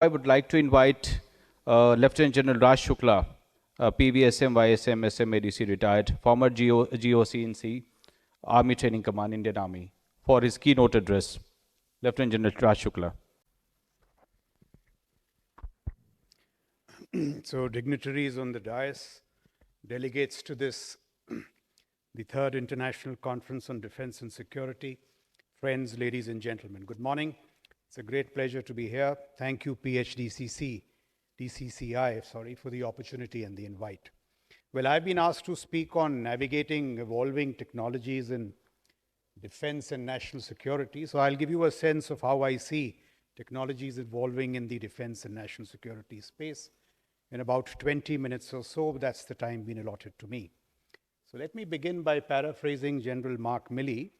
I would like to invite Lieutenant General Raj Shukla, PVSM, YSM, SM, retired, former GOCNC, Army Training Command, Indian Army, for his keynote address. Lieutenant General Raj Shukla. So dignitaries on the dais, delegates to this, the third International Conference on Defense and Security, friends, ladies and gentlemen, good morning. It's a great pleasure to be here. Thank you, Phdcci, DCCI, for the opportunity and the invite. Well, I've been asked to speak on navigating evolving technologies in defense and national security. So I'll give you a sense of how I see technologies evolving in the defense and national security space. In about 20 minutes or so, that's the time been allotted to me. So let me begin by paraphrasing General Mark Milley,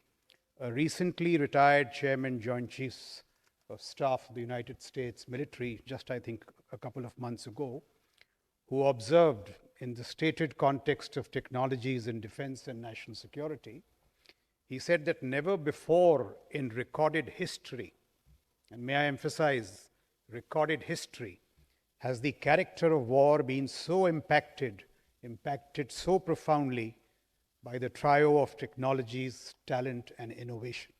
a recently retired Chairman, Joint Chiefs of Staff of the United States military, just I think a couple of months ago, who observed in the stated context of technologies in defense and national security, he said that never before in recorded history, and may I emphasize, recorded history, has the character of war been so impacted so profoundly by the trio of technologies, talent, and innovation.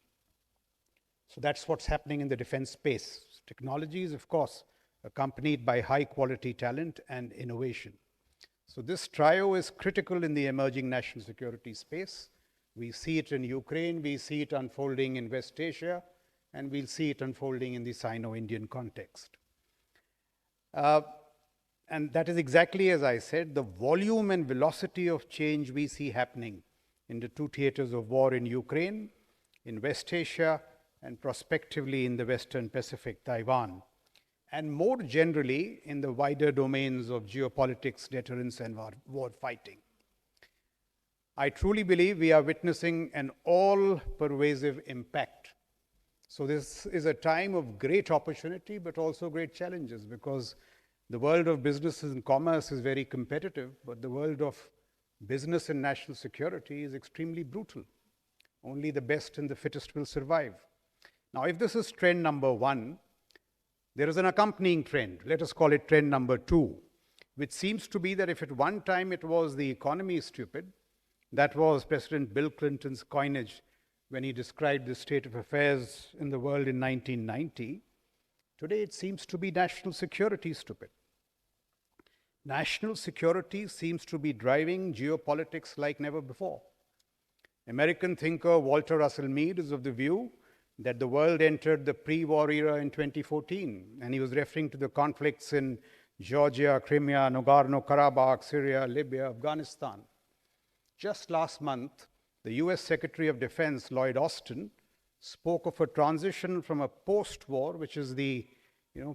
So that's what's happening in the defense space. Technologies, of course, accompanied by high-quality talent and innovation. So this trio is critical in the emerging national security space. We see it in Ukraine, we see it unfolding in West Asia, and we'll see it unfolding in the Sino-Indian context. And that is exactly as I said, the volume and velocity of change we see happening in the two theaters of war in Ukraine, in West Asia, and prospectively in the Western Pacific, Taiwan, and more generally in the wider domains of geopolitics, deterrence, and war fighting. I truly believe we are witnessing an all-pervasive impact. So this is a time of great opportunity, but also great challenges, because the world of business and commerce is very competitive, but the world of business and national security is extremely brutal. Only the best and the fittest will survive. Now, if this is trend number one, there is an accompanying trend. Let us call it trend number two, which seems to be that if at one time it was the economy is stupid, that was President Bill Clinton's coinage when he described the state of affairs in the world in 1990, today it seems to be national security stupid. National security seems to be driving geopolitics like never before. American thinker Walter Russell Mead is of the view that the world entered the pre-war era in 2014, and he was referring to the conflicts in Georgia, Crimea, Nagorno-Karabakh, Syria, Libya, Afghanistan. Just last month, the US Secretary of Defense, Lloyd Austin, spoke of a transition from a post-war, which is the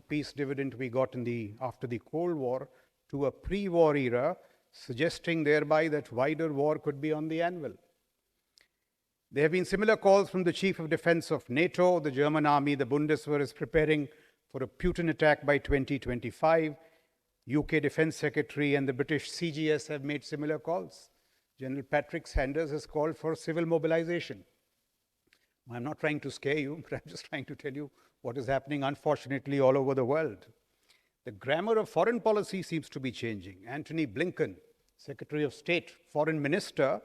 peace dividend we got after the Cold War, to a pre-war era, suggesting thereby that wider war could be on the anvil. There have been similar calls from the Chief of Defense of NATO, the German army, the Bundeswehr is preparing for a Putin attack by 2025. UK Defense Secretary and the British CGS have made similar calls. General Patrick Sanders has called for civil mobilization. I'm not trying to scare you, but I'm just trying to tell you what is happening, unfortunately, all over the world. The grammar of foreign policy seems to be changing. Antony Blinken, Secretary of State, Foreign Minister,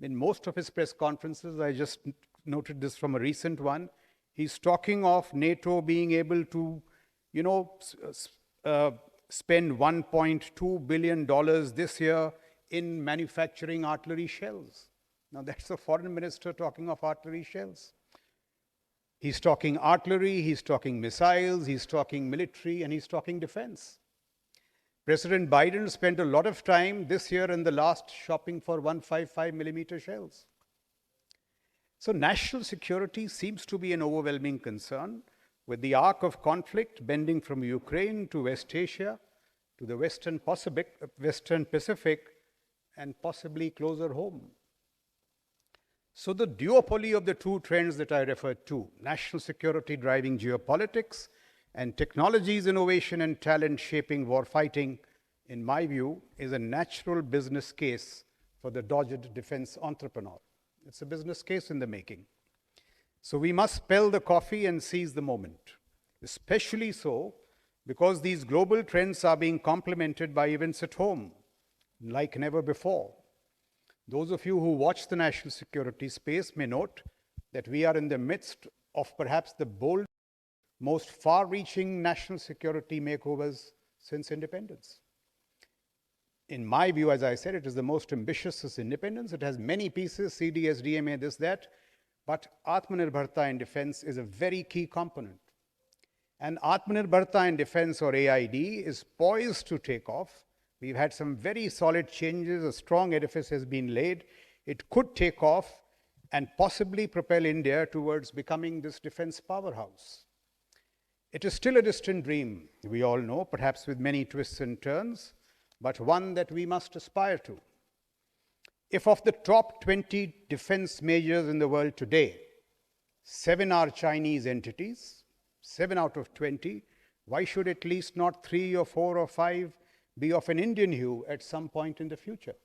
in most of his press conferences, I just noted this from a recent one, he's talking of NATO being able to, spend $1.2 billion this year in manufacturing artillery shells. Now that's the foreign minister talking of artillery shells. He's talking artillery, he's talking missiles, he's talking military, and he's talking defense. President Biden spent a lot of time this year and the last shopping for 155 millimeter shells. So national security seems to be an overwhelming concern, with the arc of conflict bending from Ukraine to West Asia, to the Western Pacific, and possibly closer home. So the duopoly of the two trends that I referred to, national security driving geopolitics, and technologies, innovation, and talent shaping warfighting, in my view, is a natural business case for the dogged defense entrepreneur. It's a business case in the making. So we must spell the coffee and seize the moment, especially so because these global trends are being complemented by events at home, like never before. Those of you who watch the national security space may note that we are in the midst of perhaps the bold, most far-reaching national security makeovers since independence. In my view, as I said, it is the most ambitious since independence. It has many pieces, CDS, DMA, this, that, but Atmanirbharta in defense is a very key component. And Atmanirbharta in defense, or AID, is poised to take off. We've had some very solid changes, a strong edifice has been laid. It could take off and possibly propel India towards becoming this defense powerhouse. It is still a distant dream, we all know, perhaps with many twists and turns, but one that we must aspire to. If of the top 20 defense majors in the world today, 7 are Chinese entities, 7 out of 20, why should at least not 3 or 4 or 5 be of an Indian hue at some point in the future,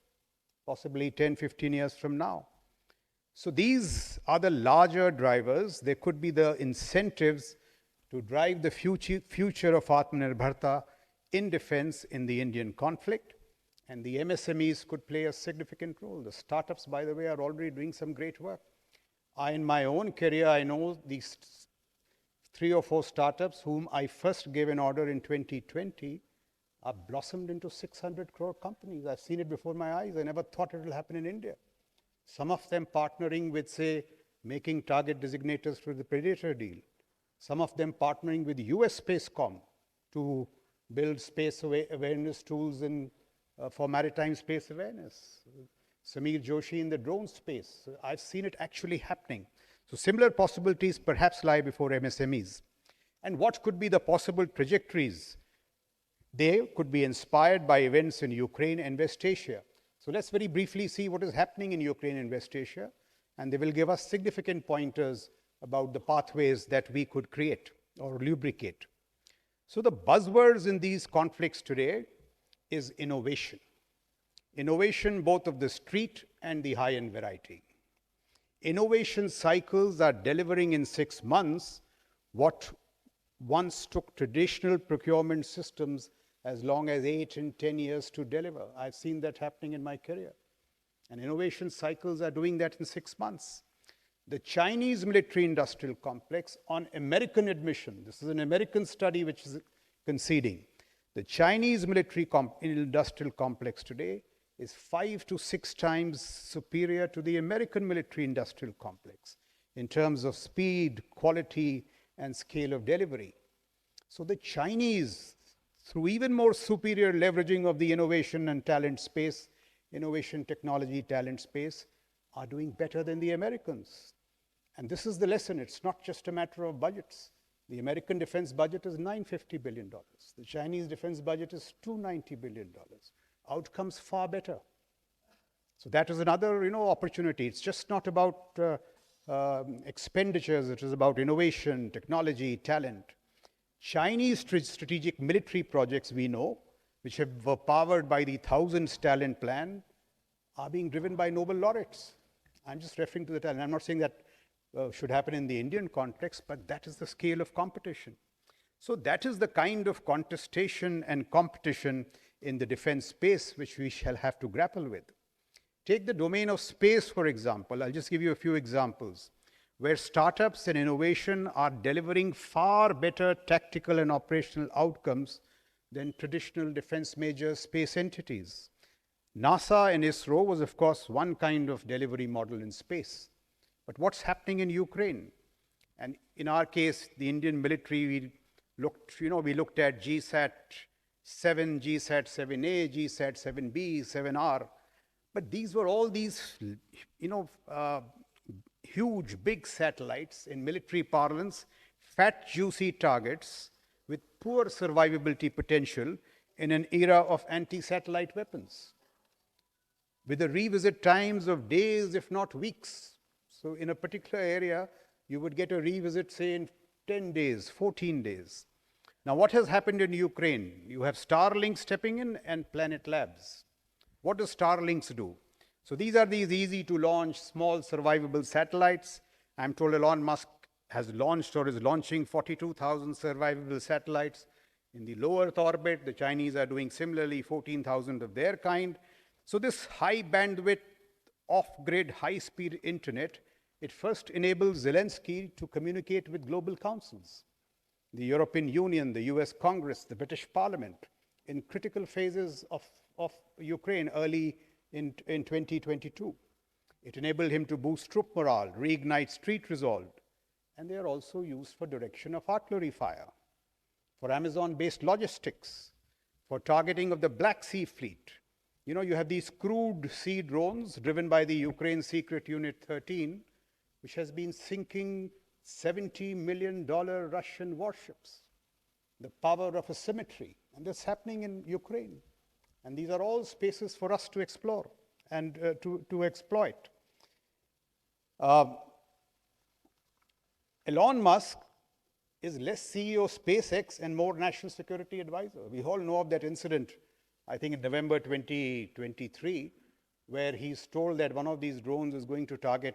possibly 10, 15 years from now? So these are the larger drivers. There could be the incentives to drive the future of Atmanirbharta in defense in the Indian conflict, and the MSMEs could play a significant role. The startups, by the way, are already doing some great work. In my own career, I know these 3 or 4 startups whom I first gave an order in 2020 are blossomed into 600 crore companies. I've seen it before my eyes. I never thought it will happen in India. Some of them partnering with, say, making target designators for the Predator deal. Some of them partnering with US Spacecom to build space awareness tools for maritime space awareness. Samir Joshi in the drone space. I've seen it actually happening. So similar possibilities perhaps lie before MSMEs. And what could be the possible trajectories? They could be inspired by events in Ukraine and West Asia. So let's very briefly see what is happening in Ukraine and West Asia, and they will give us significant pointers about the pathways that we could create or lubricate. So the buzzwords in these conflicts today is innovation. Innovation both of the street and the high-end variety. Innovation cycles are delivering in 6 months what once took traditional procurement systems as long as 8 and 10 years to deliver. I've seen that happening in my career. And innovation cycles are doing that in 6 months. The Chinese military-industrial complex on American admission, this is an American study which is conceding, the Chinese military-industrial complex today is 5 to 6 times superior to the American military-industrial complex in terms of speed, quality, and scale of delivery. So the Chinese, through even more superior leveraging of the innovation and talent space, innovation, technology, talent space, are doing better than the Americans. And this is the lesson. It's not just a matter of budgets. The American defense budget is $950 billion. The Chinese defense budget is $290 billion. Outcomes far better. So that is another, opportunity. It's just not about expenditures. It is about innovation, technology, talent. Chinese strategic military projects, we know, which were powered by the Thousands Talent Plan, are being driven by Nobel laureates. I'm just referring to the talent. I'm not saying that should happen in the Indian context, but that is the scale of competition. So that is the kind of contestation and competition in the defense space which we shall have to grapple with. Take the domain of space, for example. I'll just give you a few examples where startups and innovation are delivering far better tactical and operational outcomes than traditional defense major space entities. NASA and ISRO was, of course, one kind of delivery model in space. But what's happening in Ukraine? And in our case, the Indian military, we looked at GSAT-7, GSAT-7A, GSAT-7B, 7R. But these were all these, huge, big satellites in military parlance, fat, juicy targets with poor survivability potential in an era of anti-satellite weapons, with the revisit times of days, if not weeks. So in a particular area, you would get a revisit, say, in 10 days, 14 days. Now, what has happened in Ukraine? You have Starlink stepping in and Planet Labs. What does Starlink do? So these are these easy-to-launch, small, survivable satellites. I'm told Elon Musk has launched or is launching 42,000 survivable satellites In the low Earth orbit, the Chinese are doing similarly 14,000 of their kind. So this high bandwidth, off-grid, high-speed internet, it first enables Zelensky to communicate with global councils, the European Union, the US Congress, the British Parliament, in critical phases of Ukraine early in 2022. It enabled him to boost troop morale, reignite street resolve, and they are also used for direction of artillery fire, for Amazon-based logistics, for targeting of the Black Sea Fleet. You know, you have these crewed sea drones driven by the Ukraine Secret Unit 13, which has been sinking $70 million Russian warships. The power of asymmetry. And that's happening in Ukraine. And these are all spaces for us to explore and to exploit. Elon Musk is less CEO of SpaceX and more national security advisor. We all know of that incident, I think in November 2023, where he's told that one of these drones is going to target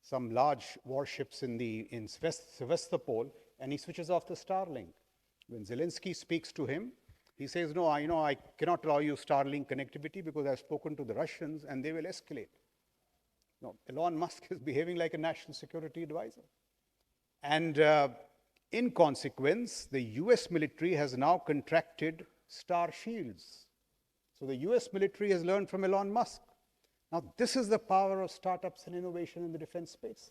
some large warships in Sevastopol, and he switches off the Starlink. When Zelensky speaks to him, he says, no, I cannot allow you Starlink connectivity because I've spoken to the Russians and they will escalate. No, Elon Musk is behaving like a national security advisor. And in consequence, the US military has now contracted Star Shields. So the US military has learned from Elon Musk. Now, this is the power of startups and innovation in the defense space.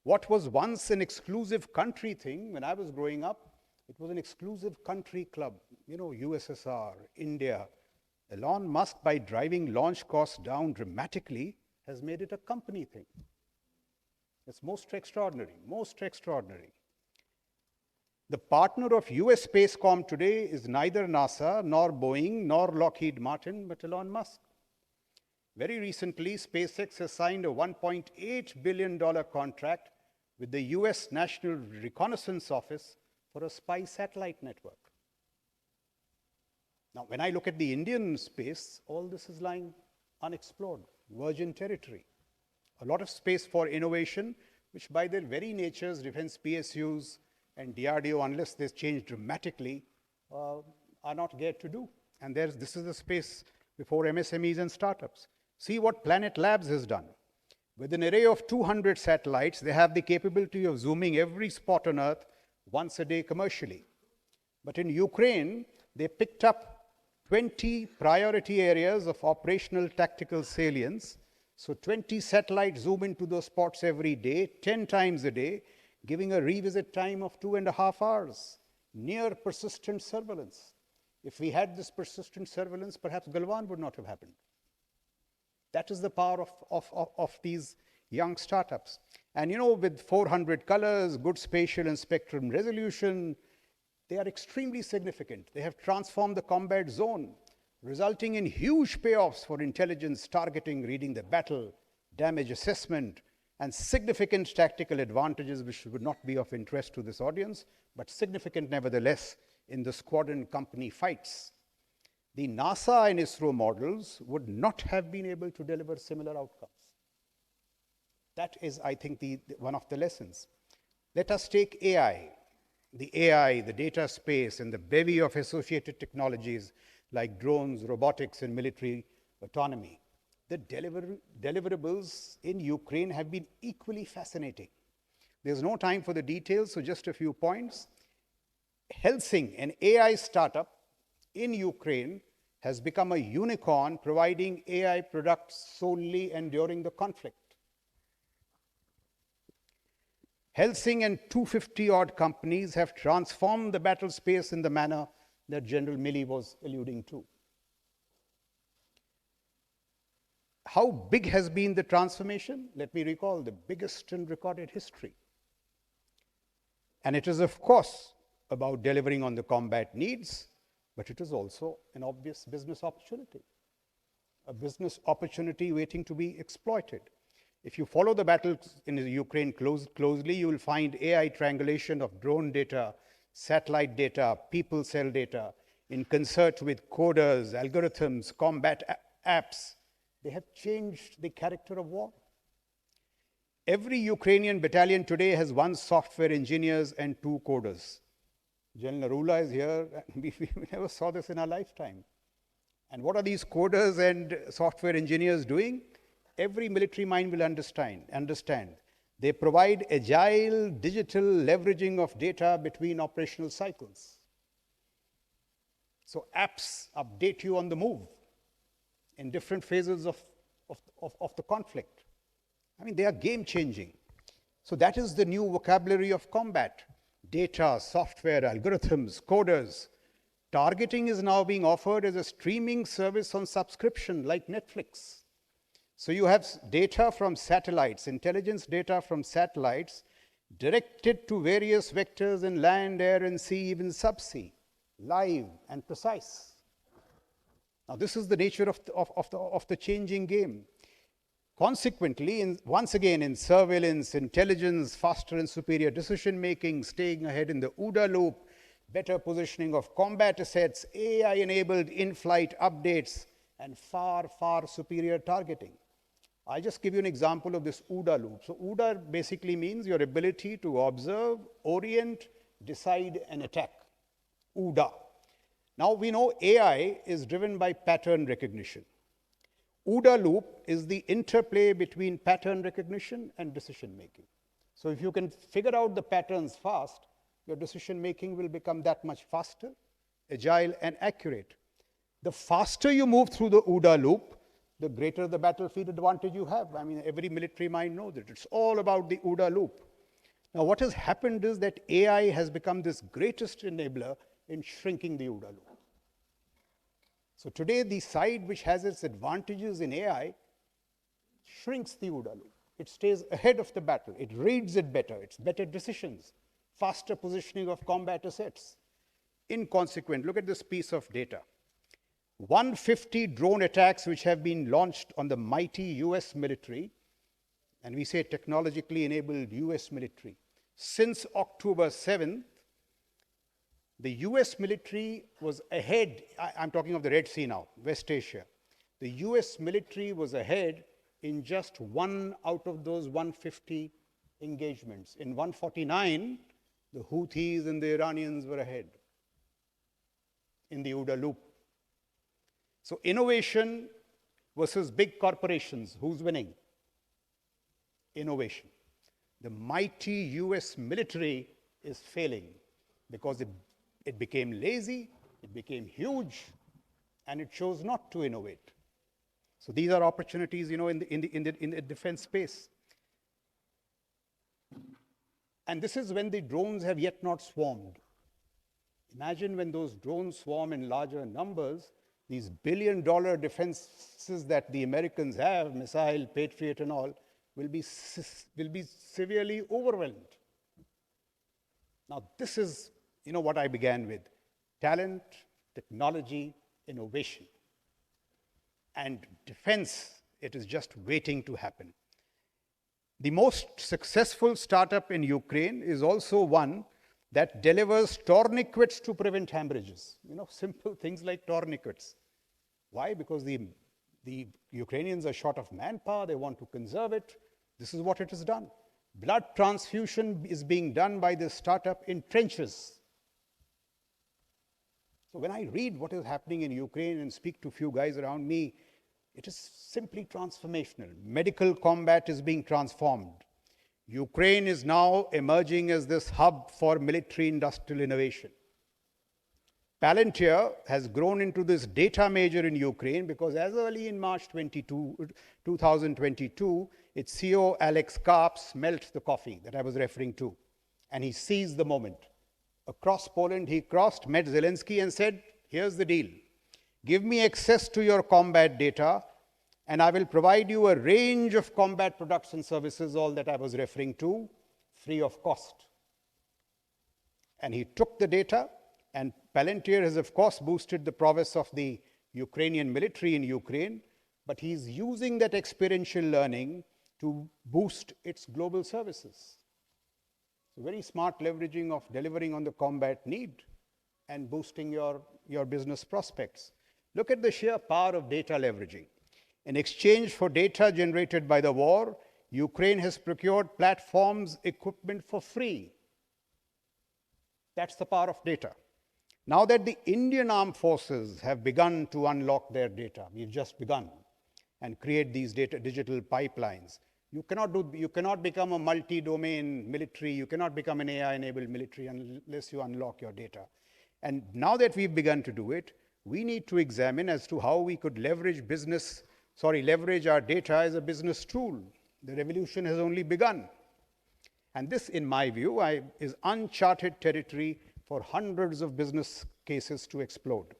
What was once an exclusive country thing, when I was growing up, it was an exclusive country club. You know, USSR, India. Elon Musk, by driving launch costs down dramatically, has made it a company thing. It's most extraordinary, most extraordinary. The partner of US Spacecom today is neither NASA, nor Boeing, nor Lockheed Martin, but Elon Musk. Very recently, SpaceX has signed a $1.8 billion contract with the US National Reconnaissance Office for a spy satellite network. Now, when I look at the Indian space, all this is lying unexplored, virgin territory. A lot of space for innovation, which by their very natures, defense PSUs and DRDO, unless they change dramatically, are not geared to do. And this is the space before MSMEs and startups. See what Planet Labs has done. With an array of 200 satellites, they have the capability of zooming every spot on Earth once a day commercially. But in Ukraine, they picked up 20 priority areas of operational tactical salience. So 20 satellites zoom into those spots every day, 10 times a day, giving a revisit time of 2.5 hours. Near persistent surveillance. If we had this persistent surveillance, perhaps Galwan would not have happened. That is the power of these young startups. And you know, with 400 colors, good spatial and spectrum resolution, they are extremely significant. They have transformed the combat zone, resulting in huge payoffs for intelligence, targeting, reading the battle, damage assessment, and significant tactical advantages which would not be of interest to this audience, but significant nevertheless in the squadron company fights. The NASA and ISRO models would not have been able to deliver similar outcomes. That is, I think, one of the lessons. Let us take AI, the data space, and the bevy of associated technologies like drones, robotics, and military autonomy. The deliverables in Ukraine have been equally fascinating. There's no time for the details, so just a few points. Helsing, an AI startup in Ukraine, has become a unicorn providing AI products solely and during the conflict. Helsing and 250-odd companies have transformed the battle space in the manner that General Milley was alluding to. How big has been the transformation? Let me recall, the biggest in recorded history. And it is, of course, about delivering on the combat needs, but it is also an obvious business opportunity, a business opportunity waiting to be exploited. If you follow the battle in Ukraine closely, you will find AI triangulation of drone data, satellite data, people cell data, in concert with coders, algorithms, combat apps. They have changed the character of war. Every Ukrainian battalion today has 1 software engineers and 2 coders. General Narula is here. We never saw this in our lifetime. And what are these coders and software engineers doing? Every military mind will understand. They provide agile digital leveraging of data between operational cycles. So apps update you on the move in different phases of the conflict. I mean, they are game changing. So that is the new vocabulary of combat. Data, software, algorithms, coders. Targeting is now being offered as a streaming service on subscription like Netflix. So you have data from satellites, intelligence data from satellites, directed to various vectors in land, air, and sea, even subsea, live and precise. Now this is the nature of the changing game. Consequently, once again, in surveillance, intelligence, faster and superior decision-making, staying ahead in the OODA loop, better positioning of combat assets, AI-enabled in-flight updates, and far, far superior targeting. I'll just give you an example of this OODA loop. So OODA basically means your ability to observe, orient, decide, and attack. OODA. Now we know AI is driven by pattern recognition. OODA loop is the interplay between pattern recognition and decision making. So if you can figure out the patterns fast, your decision making will become that much faster, agile, and accurate. The faster you move through the OODA loop, the greater the battlefield advantage you have. I mean, every military mind knows it. It's all about the OODA loop. Now, what has happened is that AI has become this greatest enabler in shrinking the OODA loop. So today, the side which has its advantages in AI shrinks the OODA loop. It stays ahead of the battle. It reads it better. It's better decisions, faster positioning of combat assets. Inconsequent, look at this piece of data. 150 drone attacks which have been launched on the mighty US military, and we say technologically enabled US military. Since October 7th, the US military was ahead. I'm talking of the Red Sea now, West Asia. The US military was ahead in just one out of those 150 engagements. In 149, the Houthis and the Iranians were ahead in the OODA loop. So innovation versus big corporations, who's winning? Innovation. The mighty US military is failing because it became lazy, it became huge, and it chose not to innovate. So these are opportunities, in the defense space. And this is when the drones have yet not swarmed. Imagine when those drones swarm in larger numbers, these billion-dollar defenses that the Americans have, missile, Patriot, and all, will be severely overwhelmed. Now, this is, what I began with: talent, technology, innovation. And defense, it is just waiting to happen. The most successful startup in Ukraine is also one that delivers tourniquets to prevent hemorrhages. Simple things like tourniquets. Why? Because the Ukrainians are short of manpower, they want to conserve it. This is what it has done. Blood transfusion is being done by this startup in trenches. So when I read what is happening in Ukraine and speak to a few guys around me, it is simply transformational. Medical combat is being transformed. Ukraine is now emerging as this hub for military industrial innovation. Palantir has grown into this data major in Ukraine because as early in March 2022, its CEO Alex Karp smelt the coffee that I was referring to, and he seized the moment. Across Poland, he crossed, met Zelensky and said, here's the deal. Give me access to your combat data, and I will provide you a range of combat products and services, all that I was referring to, free of cost. And he took the data, and Palantir has, of course, boosted the prowess of the Ukrainian military in Ukraine, but he's using that experiential learning to boost its global services. So very smart leveraging of delivering on the combat need and boosting your business prospects. Look at the sheer power of data leveraging. In exchange for data generated by the war, Ukraine has procured platforms, equipment for free. That's the power of data. Now that the Indian armed forces have begun to unlock their data, we've just begun, and create these digital pipelines, you cannot become a multi-domain military, you cannot become an AI-enabled military unless you unlock your data. And now that we've begun to do it, we need to examine as to how we could leverage our data as a business tool. The revolution has only begun. And this, in my view, is uncharted territory for hundreds of business cases to explode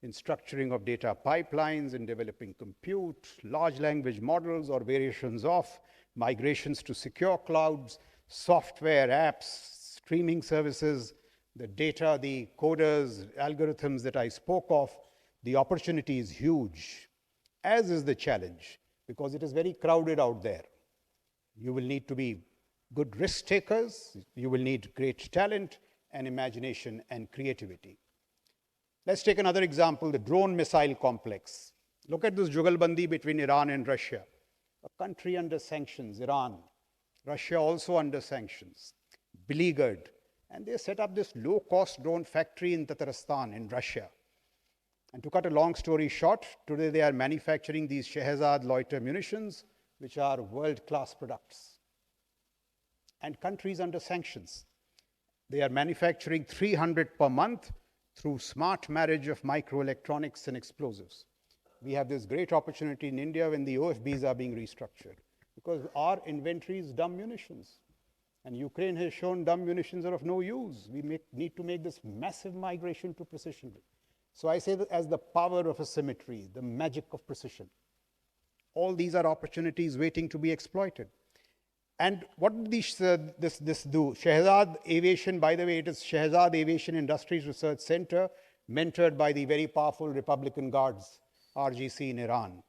in structuring of data pipelines, in developing compute, large language models or variations of, migrations to secure clouds, software, apps, streaming services, the data, the coders, algorithms that I spoke of. The opportunity is huge, as is the challenge, because it is very crowded out there. You will need to be good risk takers, you will need great talent and imagination and creativity. Let's take another example, the drone missile complex. Look at this jugalbandi between Iran and Russia. A country under sanctions, Iran. Russia also under sanctions, beleaguered. And they set up this low-cost drone factory in Tatarstan in Russia. And to cut a long story short, today they are manufacturing these Shehzad loiter munitions, which are world-class products. And countries under sanctions. They are manufacturing 300 per month through smart marriage of microelectronics and explosives. We have this great opportunity in India when the OFBs are being restructured, because our inventory is dumb munitions. And Ukraine has shown dumb munitions are of no use. We need to make this massive migration to precision. So I say that as the power of asymmetry, the magic of precision. All these are opportunities waiting to be exploited. And what did this do? Shehzad Aviation, by the way, it is Shehzad Aviation Industries Research Center, mentored by the very powerful Republican Guards, RGC in Iran.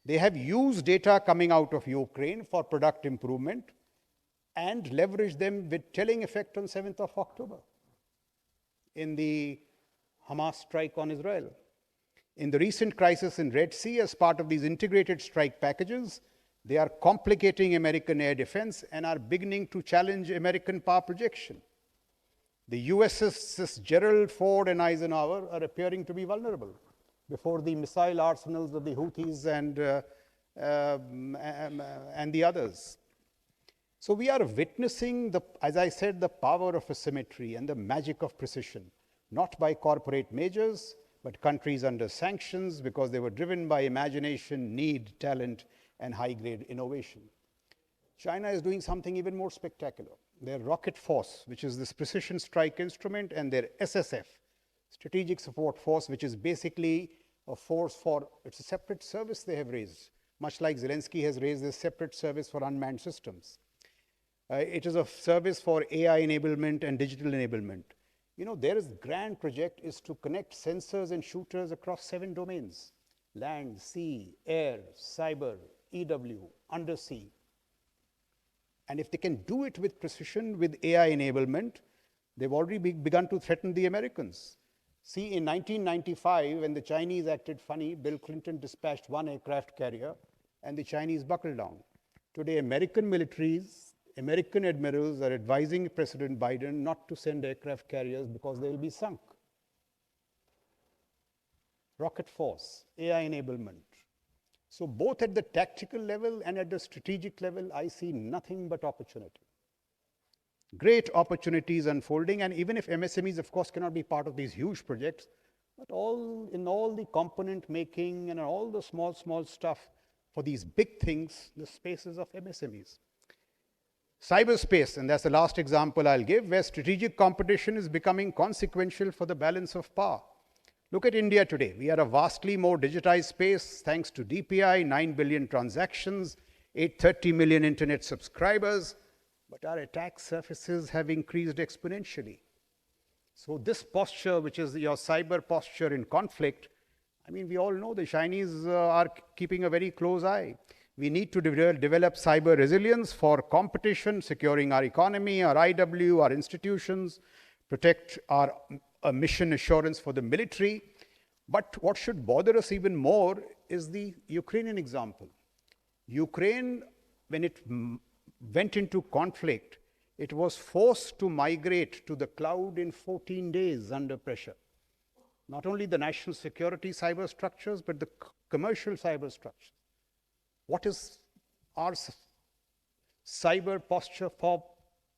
They have used data coming out of Ukraine for product improvement and leveraged them with telling effect on 7th of October in the Hamas strike on Israel. In the recent crisis in Red Sea, as part of these integrated strike packages, they are complicating American air defense and are beginning to challenge American power projection. The USS Gerald Ford and Eisenhower are appearing to be vulnerable before the missile arsenals of the Houthis and the others. So we are witnessing, as I said, the power of asymmetry and the magic of precision, not by corporate majors, but countries under sanctions because they were driven by imagination, need, talent, and high-grade innovation. China is doing something even more spectacular. Their rocket force, which is this precision strike instrument, and their SSF, Strategic Support Force, which is basically a force for, it's a separate service they have raised, much like Zelensky has raised this separate service for unmanned systems. It is a service for AI enablement and digital enablement. You know, their grand project is to connect sensors and shooters across 7 domains: land, sea, air, cyber, EW, undersea. And if they can do it with precision, with AI enablement, they've already begun to threaten the Americans. See, in 1995, when the Chinese acted funny, Bill Clinton dispatched 1 aircraft carrier, and the Chinese buckled down. Today, American militaries, American admirals are advising President Biden not to send aircraft carriers because they will be sunk. Rocket force, AI enablement. So both at the tactical level and at the strategic level, I see nothing but opportunity. Great opportunities unfolding, and even if MSMEs, of course, cannot be part of these huge projects, but in all the component making and all the small stuff for these big things, the spaces of MSMEs. Cyberspace, and that's the last example I'll give, where strategic competition is becoming consequential for the balance of power. Look at India today. We are a vastly more digitized space thanks to DPI, 9 billion transactions, 830 million internet subscribers, but our attack surfaces have increased exponentially. So this posture, which is your cyber posture in conflict, I mean, we all know the Chinese are keeping a very close eye. We need to develop cyber resilience for competition, securing our economy, our IW, our institutions, protect our mission assurance for the military. But what should bother us even more is the Ukrainian example. Ukraine, when it went into conflict, it was forced to migrate to the cloud in 14 days under pressure. Not only the national security cyber structures, but the commercial cyber structures. What is our cyber posture for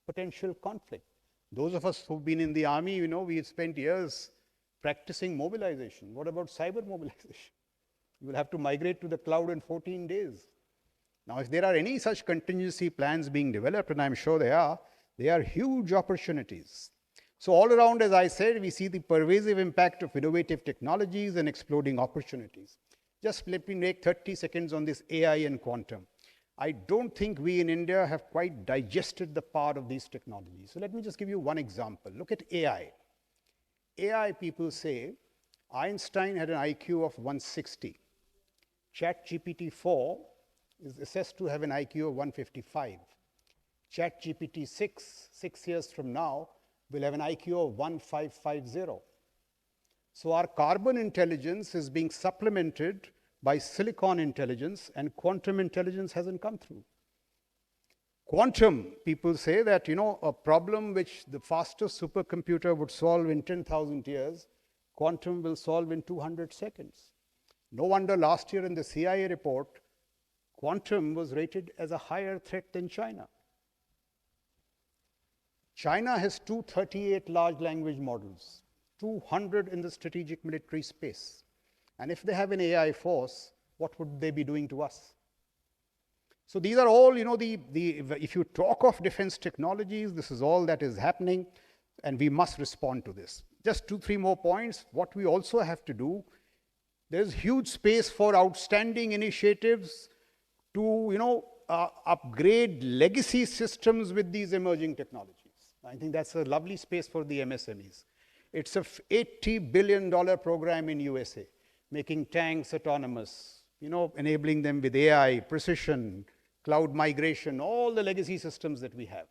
potential conflict? Those of us who've been in the army, you know, we spent years practicing mobilization. What about cyber mobilization? You will have to migrate to the cloud in 14 days. Now, if there are any such contingency plans being developed, and I'm sure they are huge opportunities. So all around, as I said, we see the pervasive impact of innovative technologies and exploding opportunities. Just let me make 30 seconds on this AI and quantum. I don't think we in India have quite digested the power of these technologies. So let me just give you one example. Look at AI. AI, people say, Einstein had an IQ of 160. ChatGPT 4 is assessed to have an IQ of 155. ChatGPT 6 years from now, will have an IQ of 1550. So our carbon intelligence is being supplemented by silicon intelligence, and quantum intelligence hasn't come through. Quantum, people say that, you know, a problem which the fastest supercomputer would solve in 10,000 years, quantum will solve in 200 seconds. No wonder last year in the CIA report, quantum was rated as a higher threat than China. China has 238 large language models, 200 in the strategic military space. And if they have an AI force, what would they be doing to us? So these are all, you know, if you talk of defense technologies, this is all that is happening, and we must respond to this. Just 2-3 more points. What we also have to do, there's huge space for outstanding initiatives to, you know, upgrade legacy systems with these emerging technologies. I think that's a lovely space for the MSMEs. It's a $80 billion program in USA, making tanks autonomous, you know, enabling them with AI, precision, cloud migration, all the legacy systems that we have.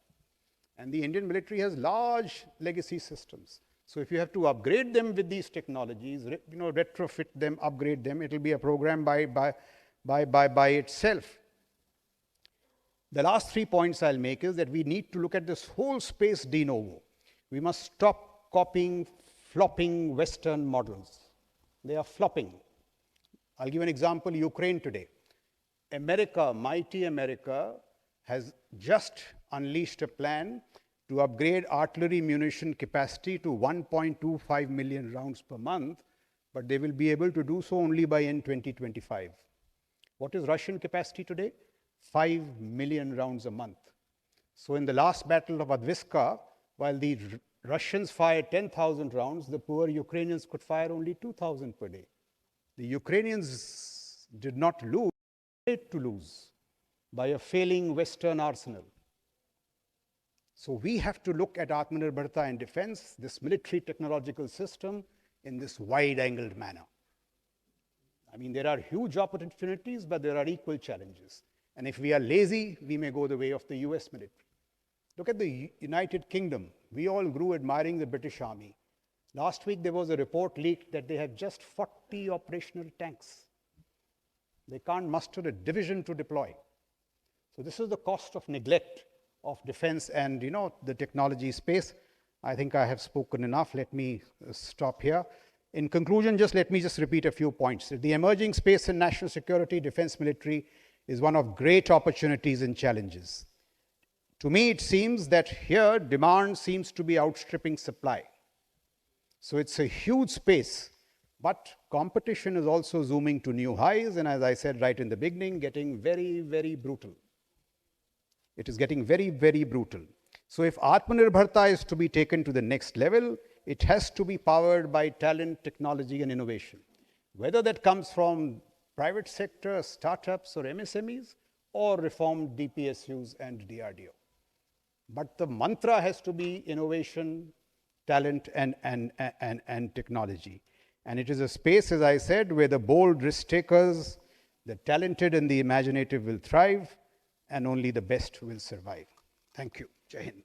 And the Indian military has large legacy systems. So if you have to upgrade them with these technologies, you know, retrofit them, upgrade them, it'll be a program by itself. The last 3 points I'll make is that we need to look at this whole space de novo. We must stop copying flopping Western models. They are flopping. I'll give an example, Ukraine today. America, mighty America, has just unleashed a plan to upgrade artillery munition capacity to 1.25 million rounds per month, but they will be able to do so only by end 2025. What is Russian capacity today? 5 million rounds a month. So in the last battle of Phdcci, while the Russians fired 10,000 rounds, the poor Ukrainians could fire only 2,000 per day. The Ukrainians did not lose, they had to lose by a failing Western arsenal. So we have to look at Atmanirbharta and defense, this military technological system, in this wide-angled manner. I mean, there are huge opportunities, but there are equal challenges. And if we are lazy, we may go the way of the US military. Look at the United Kingdom. We all grew admiring the British Army. Last week, there was a report leaked that they have just 40 operational tanks. They can't muster a division to deploy. So this is the cost of neglect of defense and, you know, the technology space. I think I have spoken enough. Let me stop here. In conclusion, let me repeat a few points. The emerging space in national security, defense, military is one of great opportunities and challenges. To me, it seems that here demand seems to be outstripping supply. So it's a huge space, but competition is also zooming to new highs, and as I said right in the beginning, getting very, very brutal. It is getting very, very brutal. So if Atmanirbharta is to be taken to the next level, it has to be powered by talent, technology, and innovation. Whether that comes from private sector, startups, or MSMEs, or reformed DPSUs and DRDO. But the mantra has to be innovation, talent, and technology. And it is a space, as I said, where the bold risk takers, the talented and the imaginative will thrive, and only the best will survive. Thank you. Jai Hind.